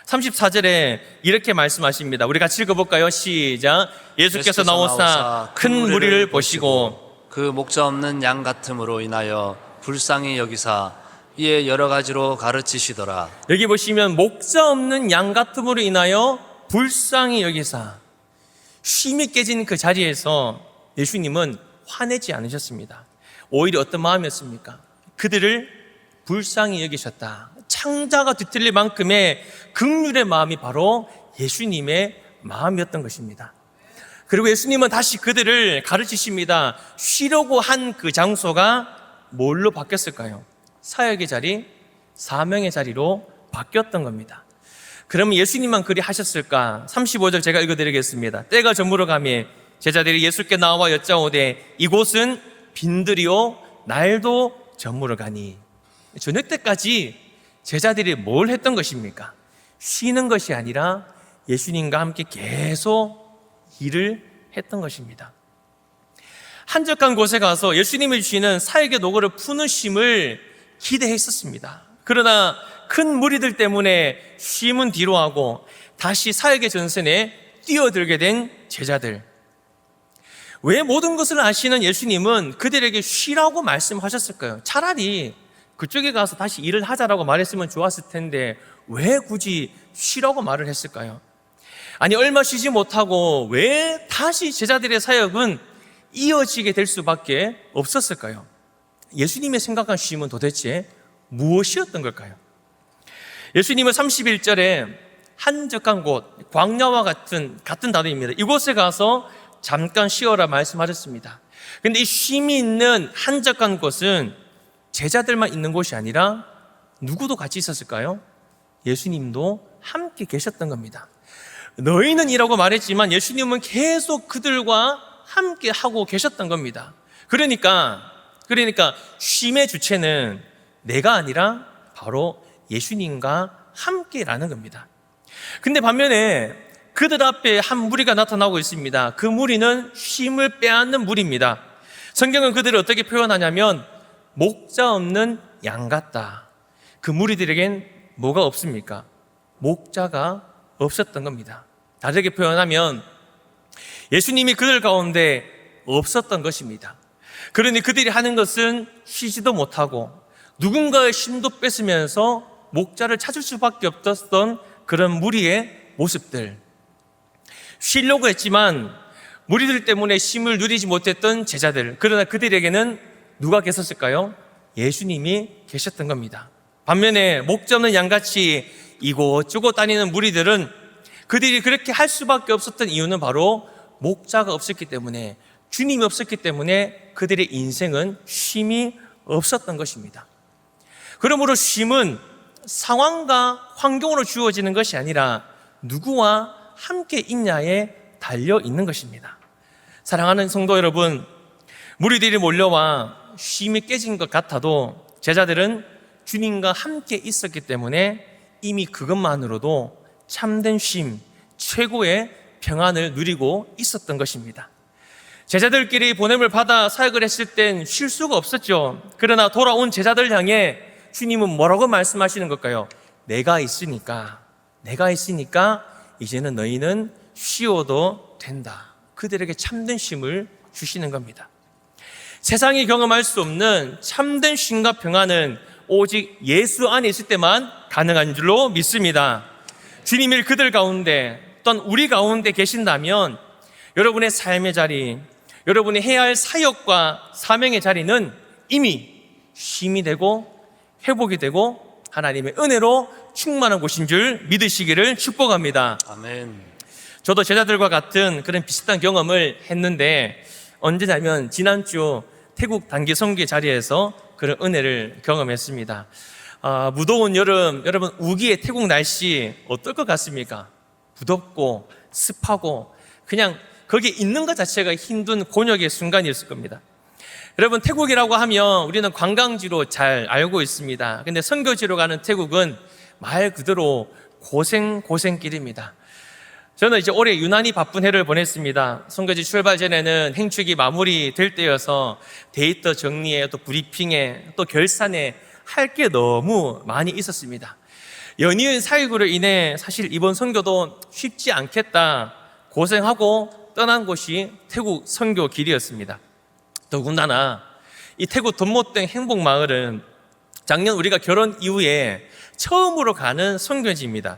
34절에 이렇게 말씀하십니다. 우리 같이 읽어볼까요? 시작. 예수께서 나오사 큰 무리를 보시고 그 목자 없는 양 같음으로 인하여 불쌍히 여기사 이에 여러 가지로 가르치시더라. 여기 보시면 목자 없는 양 같음으로 인하여 불쌍히 여기사, 쉼이 깨진 그 자리에서 예수님은 화내지 않으셨습니다. 오히려 어떤 마음이었습니까? 그들을 불쌍히 여기셨다. 창자가 뒤틀릴 만큼의 긍휼의 마음이 바로 예수님의 마음이었던 것입니다. 그리고 예수님은 다시 그들을 가르치십니다. 쉬려고 한 그 장소가 뭘로 바뀌었을까요? 사역의 자리, 사명의 자리로 바뀌었던 겁니다. 그러면 예수님만 그리 하셨을까? 35절 제가 읽어드리겠습니다. 때가 저물어 가매 제자들이 예수께 나와 여짜오되 이곳은 빈들이요 날도 저물어 가니. 저녁 때까지 제자들이 뭘 했던 것입니까? 쉬는 것이 아니라 예수님과 함께 계속 일을 했던 것입니다. 한적한 곳에 가서 예수님이 주시는 사역의 노고를 푸는 쉼을 기대했었습니다. 그러나 큰 무리들 때문에 쉼은 뒤로 하고 다시 사역의 전선에 뛰어들게 된 제자들. 왜 모든 것을 아시는 예수님은 그들에게 쉬라고 말씀하셨을까요? 차라리 그쪽에 가서 다시 일을 하자라고 말했으면 좋았을 텐데 왜 굳이 쉬라고 말을 했을까요? 아니, 얼마 쉬지 못하고 왜 다시 제자들의 사역은 이어지게 될 수밖에 없었을까요? 예수님의 생각한 쉼은 도대체 무엇이었던 걸까요? 예수님은 31절에 한적한 곳, 광야와 같은 단어입니다. 이곳에 가서 잠깐 쉬어라 말씀하셨습니다. 근데 이 쉼이 있는 한적한 곳은 제자들만 있는 곳이 아니라 누구도 같이 있었을까요? 예수님도 함께 계셨던 겁니다. 너희는 이라고 말했지만 예수님은 계속 그들과 함께 하고 계셨던 겁니다. 그러니까 쉼의 주체는 내가 아니라 바로 예수님과 함께라는 겁니다. 근데 반면에 그들 앞에 한 무리가 나타나고 있습니다. 그 무리는 쉼을 빼앗는 무리입니다. 성경은 그들을 어떻게 표현하냐면 목자 없는 양 같다. 그 무리들에겐 뭐가 없습니까? 목자가 없었던 겁니다. 다르게 표현하면 예수님이 그들 가운데 없었던 것입니다. 그러니 그들이 하는 것은 쉬지도 못하고 누군가의 쉼도 뺏으면서 목자를 찾을 수밖에 없었던 그런 무리의 모습들. 쉬려고 했지만 무리들 때문에 쉼을 누리지 못했던 제자들. 그러나 그들에게는 누가 계셨을까요? 예수님이 계셨던 겁니다. 반면에 목자 없는 양같이 이곳저곳 다니는 무리들은 그들이 그렇게 할 수밖에 없었던 이유는 바로 목자가 없었기 때문에, 주님이 없었기 때문에 그들의 인생은 쉼이 없었던 것입니다. 그러므로 쉼은 상황과 환경으로 주어지는 것이 아니라 누구와 함께 있냐에 달려 있는 것입니다. 사랑하는 성도 여러분, 무리들이 몰려와 쉼이 깨진 것 같아도 제자들은 주님과 함께 있었기 때문에 이미 그것만으로도 참된 쉼, 최고의 평안을 누리고 있었던 것입니다. 제자들끼리 보냄을 받아 사역을 했을 땐 쉴 수가 없었죠. 그러나 돌아온 제자들 향해 주님은 뭐라고 말씀하시는 걸까요? 내가 있으니까 이제는 너희는 쉬어도 된다. 그들에게 참된 쉼을 주시는 겁니다. 세상이 경험할 수 없는 참된 쉼과 평안은 오직 예수 안에 있을 때만 가능한 줄로 믿습니다. 주님이 그들 가운데 또한 우리 가운데 계신다면 여러분의 삶의 자리, 여러분이 해야 할 사역과 사명의 자리는 이미 쉼이 되고 회복이 되고 하나님의 은혜로 충만한 곳인 줄 믿으시기를 축복합니다. 아멘. 저도 제자들과 같은 그런 비슷한 경험을 했는데 언제냐면 지난주 태국 단기 선교 자리에서 그런 은혜를 경험했습니다. 무더운 여름, 여러분 우기의 태국 날씨 어떨 것 같습니까? 무덥고 습하고 그냥 거기에 있는 것 자체가 힘든 곤욕의 순간이었을 겁니다. 여러분 태국이라고 하면 우리는 관광지로 잘 알고 있습니다. 근데 선교지로 가는 태국은 말 그대로 고생길입니다. 저는 이제 올해 유난히 바쁜 해를 보냈습니다. 선교지 출발 전에는 행축이 마무리될 때여서 데이터 정리에 또 브리핑에 또 결산에 할 게 너무 많이 있었습니다. 연이은 사역으로 인해 사실 이번 선교도 쉽지 않겠다 고생하고 떠난 곳이 태국 선교 길이었습니다. 더군다나 이 태국 돈모땡 행복마을은 작년 우리가 결혼 이후에 처음으로 가는 선교지입니다.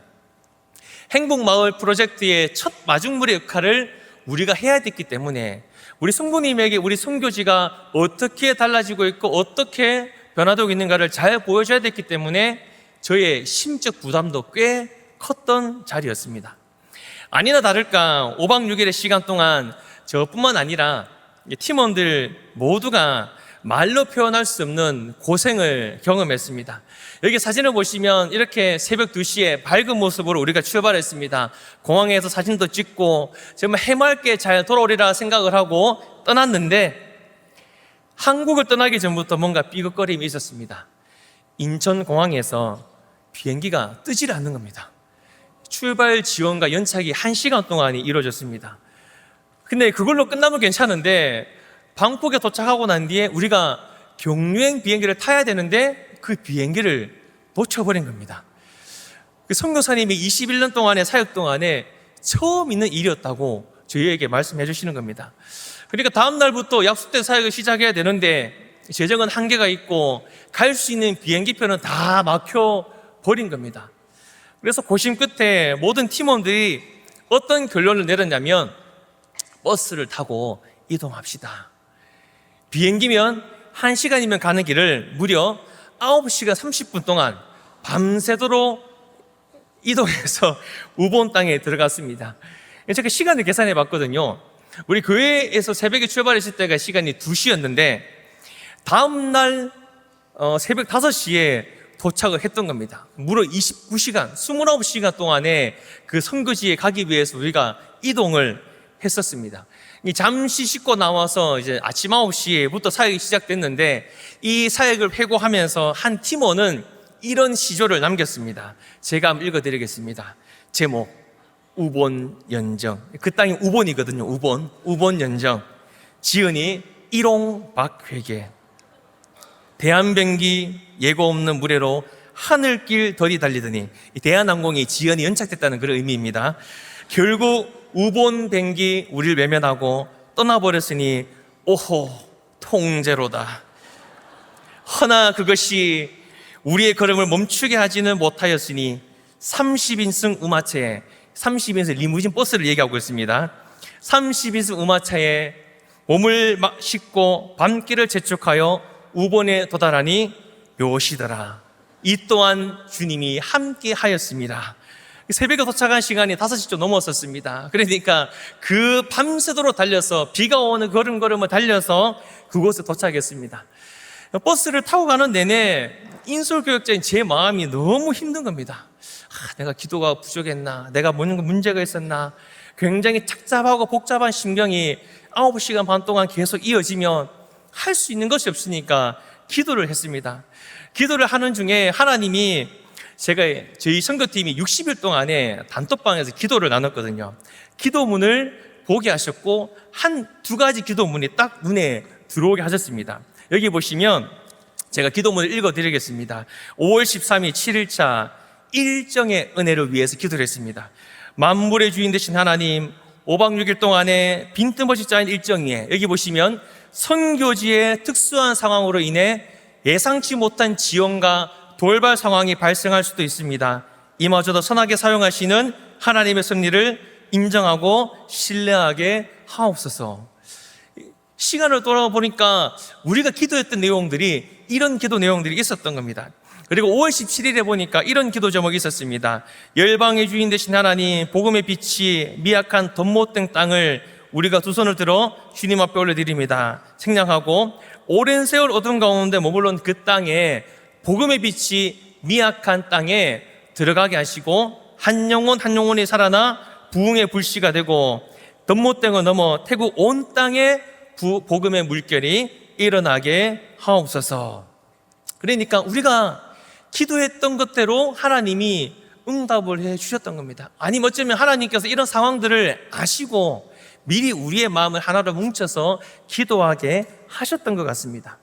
행복마을 프로젝트의 첫 마중물의 역할을 우리가 해야 됐기 때문에 우리 성부님에게 우리 선교지가 어떻게 달라지고 있고 어떻게 변화되고 있는가를 잘 보여줘야 됐기 때문에 저의 심적 부담도 꽤 컸던 자리였습니다. 아니나 다를까 5박 6일의 시간 동안 저뿐만 아니라 팀원들 모두가 말로 표현할 수 없는 고생을 경험했습니다. 여기 사진을 보시면 이렇게 새벽 2시에 밝은 모습으로 우리가 출발했습니다. 공항에서 사진도 찍고 정말 해맑게 잘 돌아오리라 생각을 하고 떠났는데, 한국을 떠나기 전부터 뭔가 삐걱거림이 있었습니다. 인천공항에서 비행기가 뜨질 않는 겁니다. 출발 지원과 연착이 1시간 동안이 이루어졌습니다. 근데 그걸로 끝나면 괜찮은데, 방콕에 도착하고 난 뒤에 우리가 경유행 비행기를 타야 되는데 그 비행기를 놓쳐버린 겁니다. 그 선교사님이 21년 동안의 사역 동안에 처음 있는 일이었다고 저희에게 말씀해 주시는 겁니다. 그러니까 다음 날부터 약속된 사역을 시작해야 되는데 재정은 한계가 있고 갈 수 있는 비행기표는 다 막혀버린 겁니다. 그래서 고심 끝에 모든 팀원들이 어떤 결론을 내렸냐면, 버스를 타고 이동합시다. 비행기면 1시간이면 가는 길을 무려 9시간 30분 동안 밤새도록 이동해서 우본 땅에 들어갔습니다. 제가 시간을 계산해 봤거든요. 우리 교회에서 새벽에 출발했을 때가 시간이 2시였는데 다음날 새벽 5시에 도착을 했던 겁니다. 무려 29시간, 29시간 동안에 그 선교지에 가기 위해서 우리가 이동을 했었습니다. 잠시 씻고 나와서 이제 아침 9시에부터 사역이 시작됐는데, 이 사역을 회고하면서 한 팀원은 이런 시조를 남겼습니다. 제가 한번 읽어드리겠습니다. 제목, 우본 연정. 그 땅이 우본이거든요. 우본 연정. 지은이 일홍박회계. 대한변기 예고 없는 무례로 하늘길 덜이 달리더니, 대한항공이 지연이 연착됐다는 그런 의미입니다. 결국 우본 뱅기 우리를 외면하고 떠나버렸으니 오호 통제로다. 허나 그것이 우리의 걸음을 멈추게 하지는 못하였으니 30인승 우마차에, 30인승 리무진 버스를 얘기하고 있습니다. 30인승 우마차에 몸을 싣고 밤길을 재촉하여 우본에 도달하니 묘시더라. 이 또한 주님이 함께 하였습니다. 새벽에 도착한 시간이 5시 좀 넘었었습니다. 그러니까 그 밤새도록 달려서, 비가 오는 걸음걸음을 달려서 그곳에 도착했습니다. 버스를 타고 가는 내내 인솔교역자인 제 마음이 너무 힘든 겁니다. 내가 기도가 부족했나? 내가 뭔가 문제가 있었나? 굉장히 착잡하고 복잡한 심경이 9시간 반 동안 계속 이어지면 할 수 있는 것이 없으니까 기도를 했습니다. 기도를 하는 중에 하나님이, 제가 저희 선교팀이 60일 동안에 단톡방에서 기도를 나눴거든요. 기도문을 보게 하셨고 두 가지 기도문이 딱 눈에 들어오게 하셨습니다. 여기 보시면 제가 기도문을 읽어드리겠습니다. 5월 13일 7일차 일정의 은혜를 위해서 기도를 했습니다. 만물의 주인 되신 하나님, 5박 6일 동안에 빈틈없이 짜인 일정 위에, 여기 보시면 선교지의 특수한 상황으로 인해 예상치 못한 지원과 돌발 상황이 발생할 수도 있습니다. 이마저도 선하게 사용하시는 하나님의 섭리를 인정하고 신뢰하게 하옵소서. 시간을 돌아보니까 우리가 기도했던 내용들이, 이런 기도 내용들이 있었던 겁니다. 그리고 5월 17일에 보니까 이런 기도 제목이 있었습니다. 열방의 주인 되신 하나님, 복음의 빛이 미약한 덧못된 땅을 우리가 두 손을 들어 주님 앞에 올려드립니다. 생략하고, 오랜 세월 어둠 가운데 머물러 그 땅에 복음의 빛이 미약한 땅에 들어가게 하시고, 한 영혼 한 영혼이 살아나 부흥의 불씨가 되고, 덧못땡을 넘어 태국 온 땅에 복음의 물결이 일어나게 하옵소서. 그러니까 우리가 기도했던 것대로 하나님이 응답을 해 주셨던 겁니다. 아니면 어쩌면 하나님께서 이런 상황들을 아시고 미리 우리의 마음을 하나로 뭉쳐서 기도하게 하셨던 것 같습니다.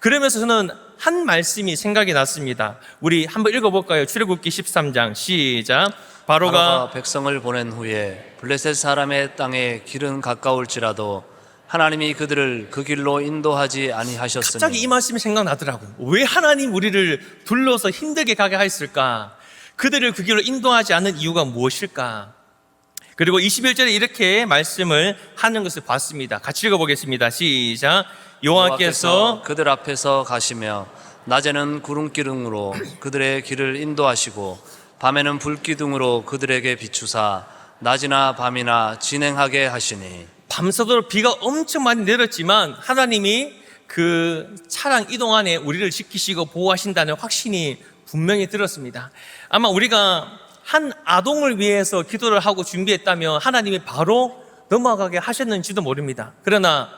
그러면서 저는 한 말씀이 생각이 났습니다. 우리 한번 읽어볼까요? 출애굽기 13장 시작. 바로가 백성을 보낸 후에 블레셋 사람의 땅에 길은 가까울지라도 하나님이 그들을 그 길로 인도하지 아니하셨으니. 갑자기 이 말씀이 생각나더라고요. 왜 하나님 우리를 둘러서 힘들게 가게 하였을까? 그들을 그 길로 인도하지 않는 이유가 무엇일까? 그리고 21절에 이렇게 말씀을 하는 것을 봤습니다. 같이 읽어보겠습니다. 시작. 여호와께서 그들 앞에서 가시며 낮에는 구름기둥으로 그들의 길을 인도하시고 밤에는 불기둥으로 그들에게 비추사 낮이나 밤이나 진행하게 하시니. 밤새도록 비가 엄청 많이 내렸지만 하나님이 그 차량 이동 안에 우리를 지키시고 보호하신다는 확신이 분명히 들었습니다. 아마 우리가 한 아동을 위해서 기도를 하고 준비했다면 하나님이 바로 넘어가게 하셨는지도 모릅니다. 그러나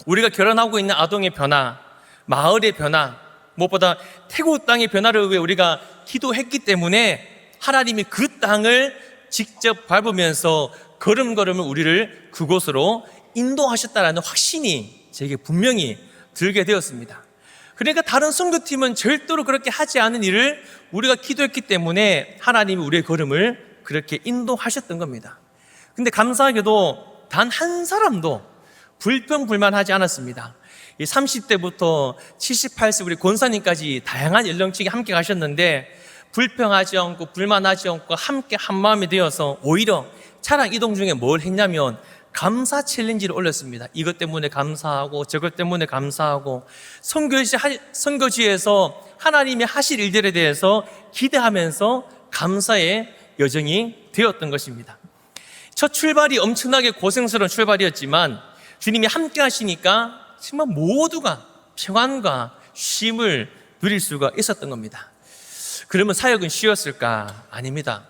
우리가 결혼하고 있는 아동의 변화, 마을의 변화, 무엇보다 태국 땅의 변화를 위해 우리가 기도했기 때문에 하나님이 그 땅을 직접 밟으면서 걸음걸음을 우리를 그곳으로 인도하셨다라는 확신이 제게 분명히 들게 되었습니다. 그러니까 다른 선교팀은 절대로 그렇게 하지 않은 일을 우리가 기도했기 때문에 하나님이 우리의 걸음을 그렇게 인도하셨던 겁니다. 근데 감사하게도 단 한 사람도 불평불만하지 않았습니다. 30대부터 78세 우리 권사님까지 다양한 연령층이 함께 가셨는데 불평하지 않고 불만하지 않고 함께 한마음이 되어서 오히려 차량 이동 중에 뭘 했냐면 감사 챌린지를 올렸습니다. 이것 때문에 감사하고 저것 때문에 감사하고 선교지에서 하나님이 하실 일들에 대해서 기대하면서 감사의 여정이 되었던 것입니다. 첫 출발이 엄청나게 고생스러운 출발이었지만 주님이 함께 하시니까 정말 모두가 평안과 쉼을 누릴 수가 있었던 겁니다. 그러면 사역은 쉬웠을까? 아닙니다.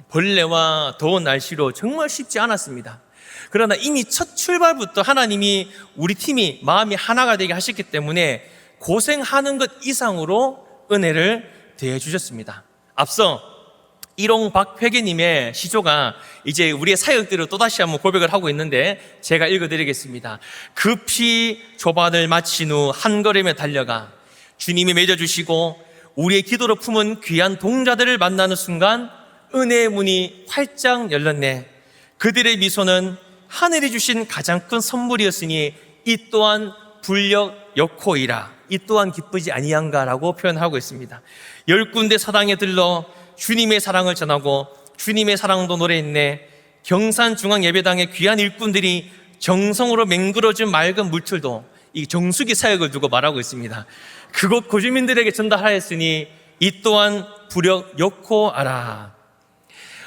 벌레와 더운 날씨로 정말 쉽지 않았습니다. 그러나 이미 첫 출발부터 하나님이 우리 팀이 마음이 하나가 되게 하셨기 때문에 고생하는 것 이상으로 은혜를 대해 주셨습니다. 앞서 일홍 박회계님의 시조가 이제 우리의 사역들을 또다시 한번 고백을 하고 있는데 제가 읽어드리겠습니다. 급히 조반을 마친 후 한 걸음에 달려가 주님이 맺어주시고 우리의 기도로 품은 귀한 동자들을 만나는 순간 은혜의 문이 활짝 열렸네. 그들의 미소는 하늘이 주신 가장 큰 선물이었으니 이 또한 불력여코이라. 이 또한 기쁘지 아니한가라고 표현하고 있습니다. 10군데 사당에 들러 주님의 사랑을 전하고 주님의 사랑도 노래했네. 경산중앙예배당의 귀한 일꾼들이 정성으로 맹글어진 맑은 물틀도 이 정수기 사역을 두고 말하고 있습니다. 그곳 고주민들에게 전달하였으니 이 또한 불역여코아라.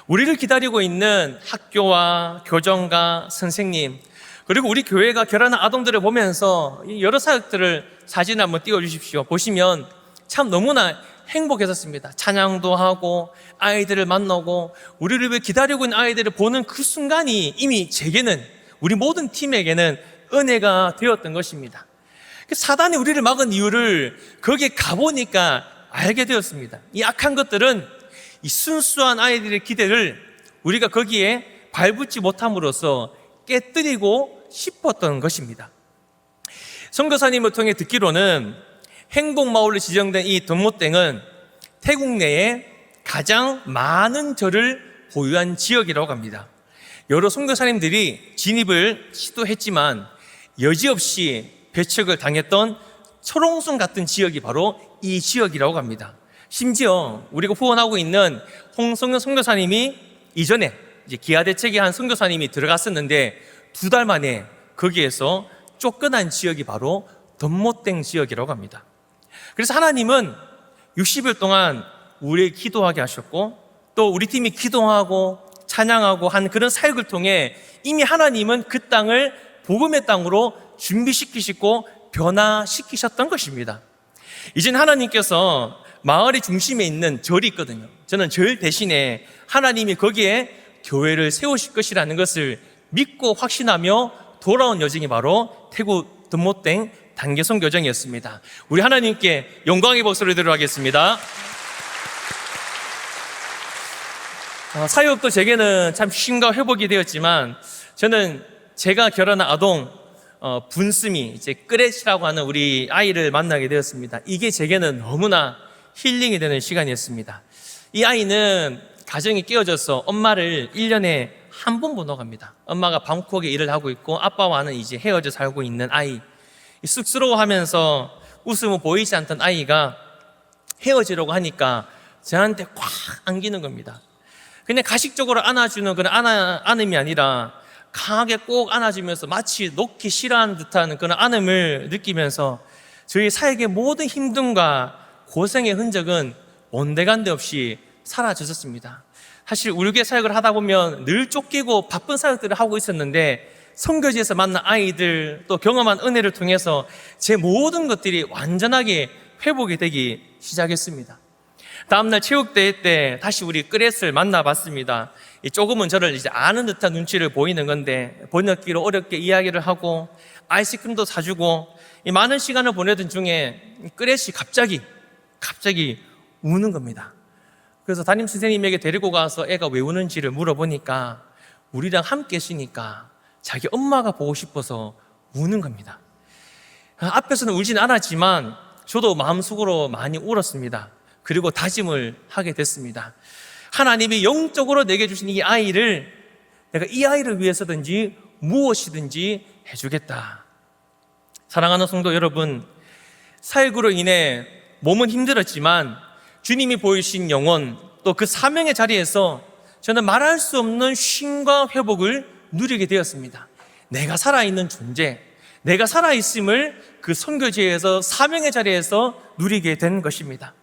우리를 기다리고 있는 학교와 교정과 선생님 그리고 우리 교회가 결혼한 아동들을 보면서 여러 사역들을 사진을 한번 띄워주십시오. 보시면 참 너무나 행복했었습니다. 찬양도 하고 아이들을 만나고 우리를 위해 기다리고 있는 아이들을 보는 그 순간이 이미 제게는 우리 모든 팀에게는 은혜가 되었던 것입니다. 사단이 우리를 막은 이유를 거기에 가보니까 알게 되었습니다. 이 악한 것들은 이 순수한 아이들의 기대를 우리가 거기에 발붙지 못함으로써 깨뜨리고 싶었던 것입니다. 선교사님을 통해 듣기로는 행복마을로 지정된 이 덤모땡은 태국 내에 가장 많은 절을 보유한 지역이라고 합니다. 여러 선교사님들이 진입을 시도했지만 여지없이 배척을 당했던 초롱성 같은 지역이 바로 이 지역이라고 합니다. 심지어 우리가 후원하고 있는 홍성현 선교사님이 이전에 이제 기아대책의 한 선교사님이 들어갔었는데 2달 만에 거기에서 쫓겨난 지역이 바로 덤모땡 지역이라고 합니다. 그래서 하나님은 60일 동안 우리에게 기도하게 하셨고 또 우리 팀이 기도하고 찬양하고 한 그런 사역을 통해 이미 하나님은 그 땅을 복음의 땅으로 준비시키시고 변화시키셨던 것입니다. 이젠 하나님께서 마을의 중심에 있는 절이 있거든요. 저는 절 대신에 하나님이 거기에 교회를 세우실 것이라는 것을 믿고 확신하며 돌아온 여정이 바로 태국 덤모땡 단계선 교정이었습니다. 우리 하나님께 영광의 박수를 드리겠습니다. 사역도 제게는 참 쉼과 회복이 되었지만 저는 제가 결혼한 아동 분스미 이제 끄렛이라고 하는 우리 아이를 만나게 되었습니다. 이게 제게는 너무나 힐링이 되는 시간이었습니다. 이 아이는 가정이 깨어져서 엄마를 1년에 한 번 보러 갑니다. 엄마가 방콕에 일을 하고 있고 아빠와는 이제 헤어져 살고 있는 아이. 쑥스러워하면서 웃음은 보이지 않던 아이가 헤어지려고 하니까 저한테 꽉 안기는 겁니다. 그냥 가식적으로 안아주는 그런 안음이 아니라 강하게 꼭 안아주면서 마치 놓기 싫어하는 듯한 그런 안음을 느끼면서 저희 사역의 모든 힘듦과 고생의 흔적은 온데간데 없이 사라졌습니다. 사실 우리 교회 사역을 하다 보면 늘 쫓기고 바쁜 사역들을 하고 있었는데 선교지에서 만난 아이들 또 경험한 은혜를 통해서 제 모든 것들이 완전하게 회복이 되기 시작했습니다. 다음날 체육대회 때 다시 우리 크레스를 만나봤습니다. 조금은 저를 이제 아는 듯한 눈치를 보이는 건데 번역기로 어렵게 이야기를 하고 아이스크림도 사주고 이 많은 시간을 보내던 중에 크레스이 갑자기 우는 겁니다. 그래서 담임 선생님에게 데리고 가서 애가 왜 우는지를 물어보니까 우리랑 함께 쉬니까 자기 엄마가 보고 싶어서 우는 겁니다. 앞에서는 울진 않았지만 저도 마음속으로 많이 울었습니다. 그리고 다짐을 하게 됐습니다. 하나님이 영적으로 내게 주신 이 아이를 내가 이 아이를 위해서든지 무엇이든지 해주겠다. 사랑하는 성도 여러분, 사역으로 인해 몸은 힘들었지만 주님이 보이신 영혼 또 그 사명의 자리에서 저는 말할 수 없는 쉼과 회복을 누리게 되었습니다. 내가 살아있는 존재, 내가 살아있음을 그 선교지에서 사명의 자리에서 누리게 된 것입니다.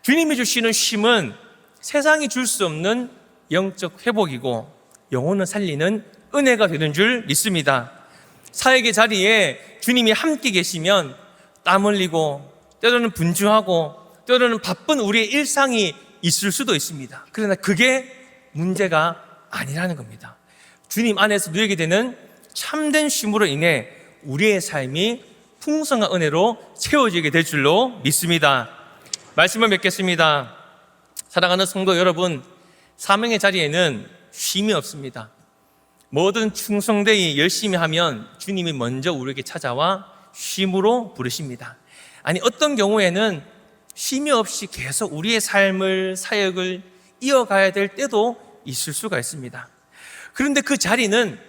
주님이 주시는 쉼은 세상이 줄 수 없는 영적 회복이고 영혼을 살리는 은혜가 되는 줄 믿습니다. 사역의 자리에 주님이 함께 계시면 땀 흘리고 때로는 분주하고 때로는 바쁜 우리의 일상이 있을 수도 있습니다. 그러나 그게 문제가 아니라는 겁니다. 주님 안에서 누리게 되는 참된 쉼으로 인해 우리의 삶이 풍성한 은혜로 채워지게 될 줄로 믿습니다. 말씀을 맺겠습니다. 사랑하는 성도 여러분, 사명의 자리에는 쉼이 없습니다. 뭐든 충성되이 열심히 하면 주님이 먼저 우리에게 찾아와 쉼으로 부르십니다. 아니, 어떤 경우에는 쉼이 없이 계속 우리의 삶을, 사역을 이어가야 될 때도 있을 수가 있습니다. 그런데 그 자리는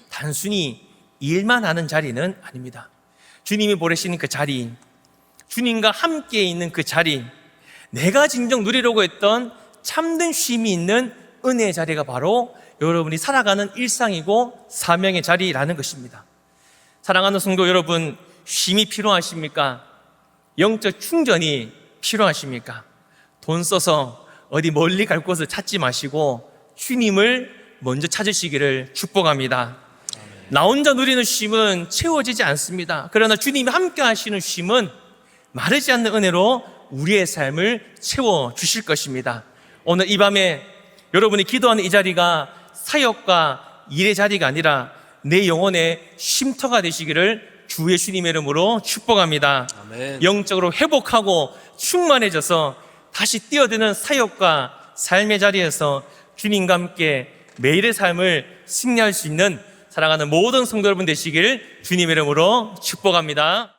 단순히 일만 하는 자리는 아닙니다. 주님이 보내시는 그 자리, 주님과 함께 있는 그 자리, 내가 진정 누리려고 했던 참된 쉼이 있는 은혜의 자리가 바로 여러분이 살아가는 일상이고 사명의 자리라는 것입니다. 사랑하는 성도 여러분, 쉼이 필요하십니까? 영적 충전이 필요하십니까? 돈 써서 어디 멀리 갈 곳을 찾지 마시고 주님을 먼저 찾으시기를 축복합니다. 나 혼자 누리는 쉼은 채워지지 않습니다. 그러나 주님이 함께 하시는 쉼은 마르지 않는 은혜로 우리의 삶을 채워주실 것입니다. 오늘 이 밤에 여러분이 기도하는 이 자리가 사역과 일의 자리가 아니라 내 영혼의 쉼터가 되시기를 주 예수님의 이름으로 축복합니다. 아멘. 영적으로 회복하고 충만해져서 다시 뛰어드는 사역과 삶의 자리에서 주님과 함께 매일의 삶을 승리할 수 있는 사랑하는 모든 성도 여러분 되시길 주님의 이름으로 축복합니다.